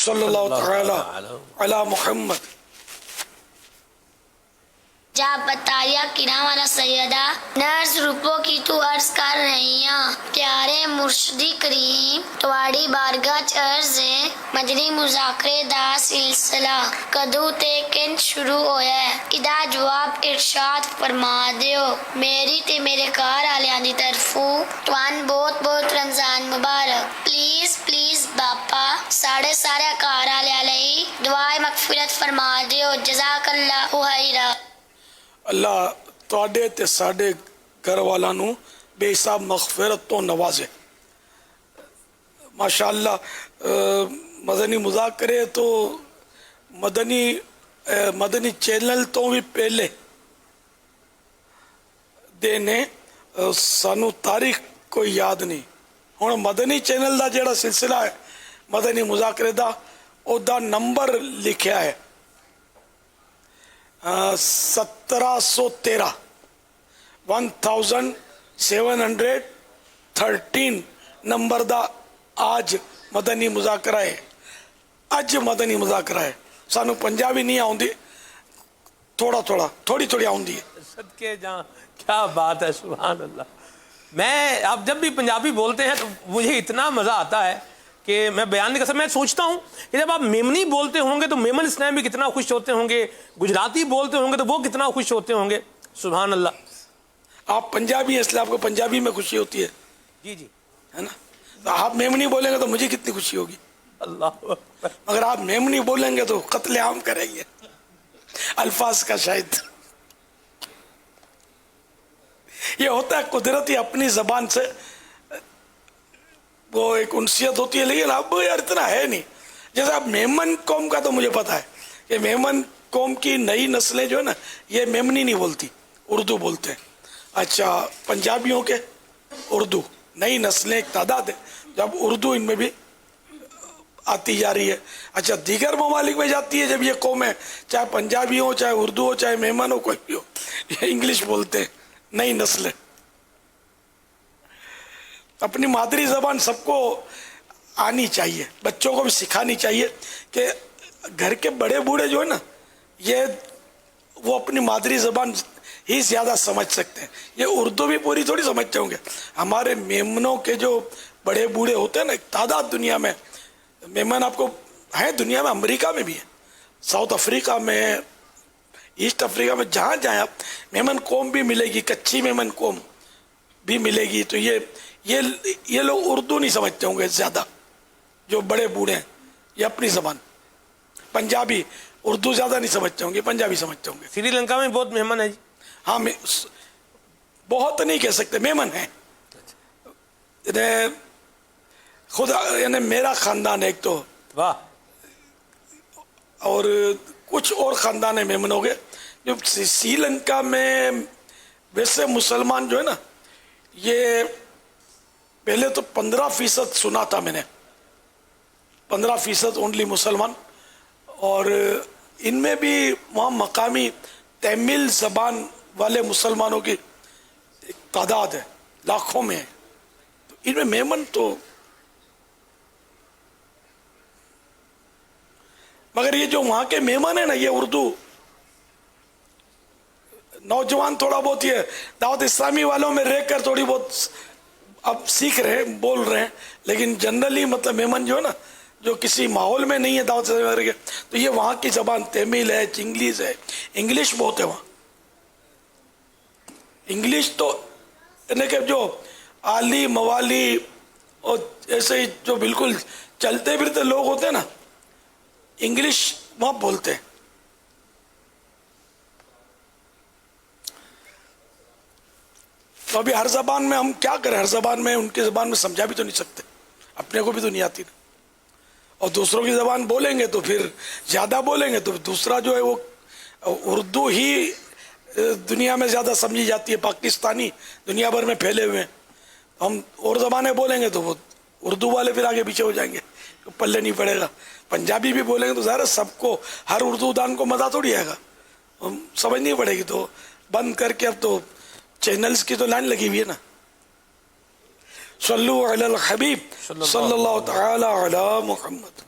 صلی اللہ تعالی علی محمد. جا بتایا کنا والا سیدہ نرز روپو کی تو عرض کر رہی ہاں پیارے مرشدی کریم تواڑی بارگاہ چ عرض ہے مجنی مذاکرے دا سلسلہ کدو تے کن شروع ہویا ہے ادا جواب ارشاد فرما دیو. میری تے میرے گھر والیاں دی طرفوں توان بہت بہت رمضان مبارک. پلیز پلیز باپا ساڑھے سارے گھر والے لئی دعائے مغفرت فرما دیو. جزاک اللہ خیرا. اللہ تواڈے تے ساڈے گھر والاں نوں بے حساب مغفرت تو نوازے. ماشاءاللہ مدنی مذاکرے تو مدنی چینل تو بھی پہلے دینے سانو تاریخ کوئی یاد نہیں. ہن مدنی چینل دا جیڑا سلسلہ ہے مدنی مذاکرے دا او دا نمبر لکھیا ہے 1713 1713 نمبر دا آج مدنی مذاکرہ ہے. اج مدنی مذاکرہ ہے. سانو پنجابی نہیں آؤندی تھوڑی آؤندی ہے. صدقے جہاں کیا بات ہے سبحان اللہ. میں آپ جب بھی پنجابی بولتے ہیں تو مجھے اتنا مزہ آتا ہے کہ میں بیان نہیں کر سکتا. میں سوچتا ہوں کہ جب آپ میمنی بولتے ہوں گے تو میمن اسلام بھی کتنا خوش ہوتے ہوں گے, گجراتی بولتے ہوں گے تو وہ کتنا خوش ہوتے ہوں گے. سبحان اللہ. آپ پنجابی ہیں اس لیے آپ کو پنجابی میں خوشی ہوتی ہے. جی جی ہے نا. آپ میمنی بولیں گے تو مجھے کتنی خوشی ہوگی. اللہ اگر آپ میمنی بولیں گے تو قتل عام کریں گے. الفاظ کا شاید یہ ہوتا ہے قدرتی اپنی زبان سے وہ ایک انسیت ہوتی ہے, لیکن اب یار اتنا ہے نہیں. جیسے اب میمن قوم کا تو مجھے پتا ہے کہ میمن قوم کی نئی نسلیں جو ہے نا یہ میمنی نہیں بولتی, اردو بولتے ہیں. اچھا پنجابیوں کے اردو نئی نسلیں ایک تعداد ہے جب اردو ان میں بھی آتی جا رہی ہے. اچھا دیگر ممالک میں جاتی ہے جب یہ قومیں چاہے پنجابی ہو چاہے اردو ہو چاہے میمن ہو کوئی بھی ہو یہ انگلش بولتے ہیں نئی نسلیں. اپنی مادری زبان سب کو آنی چاہیے, بچوں کو بھی سکھانی چاہیے کہ گھر کے بڑے بوڑھے جو ہے نا یہ وہ اپنی مادری زبان ہی زیادہ سمجھ سکتے ہیں. یہ اردو بھی پوری تھوڑی سمجھتے ہوں گے. ہمارے میمنوں کے جو بڑے بوڑھے ہوتے ہیں نا ایک تعداد دنیا میں میمن آپ کو ہیں, دنیا میں امریکہ میں بھی ہے, ساؤتھ افریقہ میں, ایسٹ افریقہ میں, جہاں جہاں آپ میمن قوم بھی ملے گی, کچھی میمن قوم بھی ملے گی. تو یہ لوگ اردو نہیں سمجھتے ہوں گے زیادہ جو بڑے بوڑھے ہیں. یہ اپنی زبان پنجابی اردو زیادہ نہیں سمجھتے ہوں گے, پنجابی سمجھتے ہوں گے. سری لنکا میں بہت مہمان ہے جی. ہاں بہت نہیں کہہ سکتے, میمن ہیں. خود یعنی میرا خاندان ایک تو واہ اور کچھ اور خاندان ہے میمن ہو گئے. جو سری لنکا میں ویسے مسلمان جو ہے نا یہ پہلے تو 15% سنا تھا میں نے, 15% اونلی مسلمان. اور ان میں بھی وہاں مقامی تمل زبان والے مسلمانوں کی ایک تعداد ہے, لاکھوں میں ہے. تو ان میں میمن تو مگر یہ جو وہاں کے میمن ہیں نا یہ اردو نوجوان تھوڑا بہت یہ دعوت اسلامی والوں میں رہ کر تھوڑی بہت اب سیکھ رہے ہیں, بول رہے ہیں, لیکن جنرلی مطلب میمن جو ہے نا جو کسی ماحول میں نہیں ہے دعوت اسلامی کے تو یہ وہاں کی زبان تمل ہے, چنگلیز ہے, انگلش بہت ہے وہاں. انگلش تو یعنی کہ جو عالی موالی اور ایسے ہی جو بالکل چلتے پھرتے لوگ ہوتے ہیں نا انگلش وہاں بولتے ہیں. تو ابھی ہر زبان میں ہم کیا کریں, ہر زبان میں ان کی زبان میں سمجھا بھی تو نہیں سکتے, اپنے کو بھی تو نہیں آتی نا. اور دوسروں کی زبان بولیں گے تو پھر زیادہ بولیں گے تو دوسرا جو ہے وہ اردو ہی دنیا میں زیادہ سمجھی جاتی ہے. پاکستانی دنیا بھر میں پھیلے ہوئے ہیں, ہم اور زبانیں بولیں گے تو وہ اردو والے پھر آگے پیچھے ہو جائیں گے, پلے نہیں پڑے گا. پنجابی بھی بولیں گے تو ظاہر سب کو ہر اردو دان کو مزہ تھوڑی آئے گا, سمجھ نہیں پڑے گی. تو بند کر کے اب تو چینلز کی تو لائن لگی ہوئی ہے نا. صلو علی الحبیب صلی اللہ تعالی علی محمد.